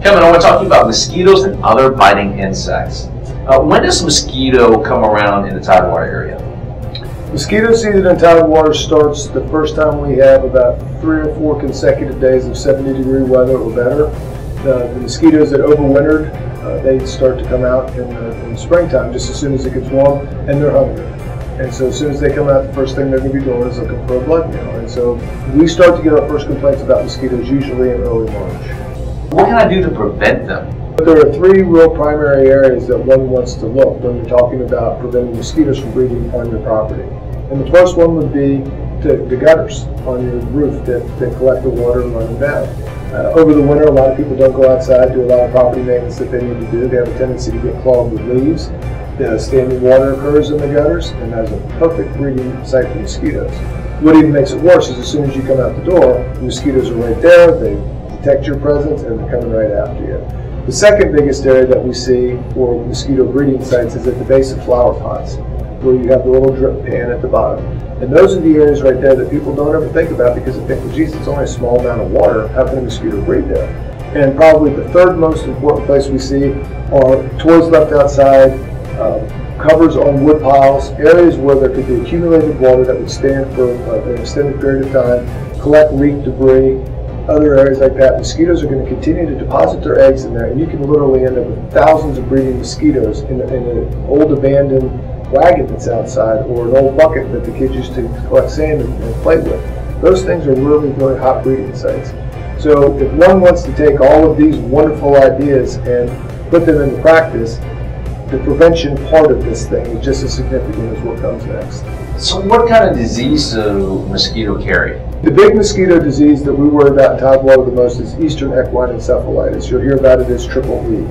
Kevin, I want to talk to you about mosquitoes and other biting insects. When does mosquito come around in the Tidewater area? Mosquito season in Tidewater starts the first time we have about 3 or 4 consecutive days of 70-degree weather or better. The mosquitoes that overwintered, they start to come out in the springtime, just as soon as it gets warm, and they're hungry. And so as soon as they come out, the first thing they're going to be doing is looking for a blood meal. And so we start to get our first complaints about mosquitoes usually in early March. What can I do to prevent them? There are 3 real primary areas that one wants to look when you're talking about preventing mosquitoes from breeding on your property. And the first one would be the gutters on your roof that collect the water and run them down. Over the winter, a lot of people don't go outside, do a lot of property maintenance that they need to do. They have a tendency to get clogged with leaves. The standing water occurs in the gutters, and that's a perfect breeding site for mosquitoes. What even makes it worse is as soon as you come out the door, the mosquitoes are right there, they detect your presence, and they're coming right after you. The second biggest area that we see for mosquito breeding sites is at the base of flower pots, where you have the little drip pan at the bottom. And those are the areas right there that people don't ever think about because they think, well, geez, it's only a small amount of water. How can a mosquito breed there? And probably the third most important place we see are toys left outside, covers on wood piles, areas where there could be accumulated water that would stand for an extended period of time, collect leaf debris, other areas like that. Mosquitoes are going to continue to deposit their eggs in there, and you can literally end up with thousands of breeding mosquitoes in an old abandoned wagon that's outside, or an old bucket that the kids used to collect sand and play with. Those things are really, really hot breeding sites. So if one wants to take all of these wonderful ideas and put them into practice, the prevention part of this thing is just as significant as what comes next. So what kind of disease do mosquito carry? The big mosquito disease that we worry about in Tidewater the most is Eastern equine encephalitis. You'll hear about it as triple E.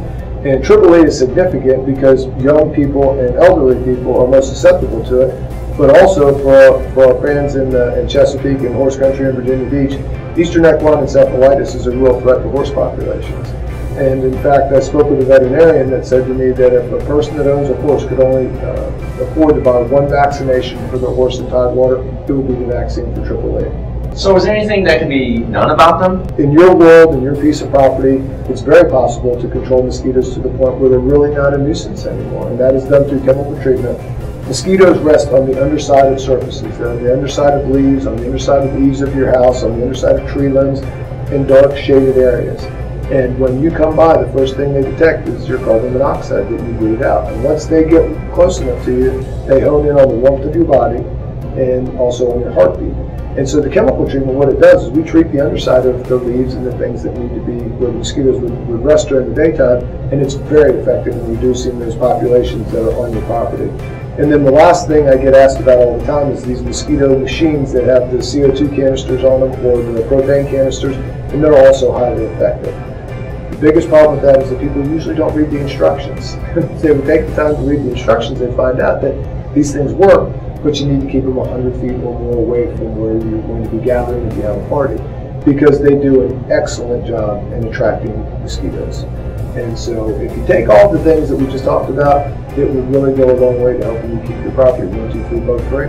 And triple E is significant because young people and elderly people are most susceptible to it, but also for our friends in Chesapeake and horse country and Virginia Beach, Eastern equine encephalitis is a real threat to horse populations. And in fact, I spoke with a veterinarian that said to me that if a person that owns a horse could only afford to buy 1 vaccination for their horse in Tidewater, it would be the vaccine for triple E. So is there anything that can be done about them? In your world, in your piece of property, it's very possible to control mosquitoes to the point where they're really not a nuisance anymore, and that is done through chemical treatment. Mosquitoes rest on the underside of surfaces. They're on the underside of leaves, on the underside of eaves of your house, on the underside of tree limbs, in dark shaded areas. And when you come by, the first thing they detect is your carbon monoxide that you breathe out. And once they get close enough to you, they hone in on the warmth of your body and also on your heartbeat. And so the chemical treatment, what it does is we treat the underside of the leaves and the things that need to be where the mosquitoes would rest during the daytime, and it's very effective in reducing those populations that are on your property. And then the last thing I get asked about all the time is these mosquito machines that have the CO2 canisters on them or the propane canisters, and they're also highly effective. The biggest problem with that is that people usually don't read the instructions. If they would take the time to read the instructions, they'd find out that these things work, but you need to keep them 100 feet or more away from where you're going to be gathering if you have a party, because they do an excellent job in attracting mosquitoes. And so if you take all the things that we just talked about, it will really go a long way to helping you keep your property 1, 2, 3 bug free.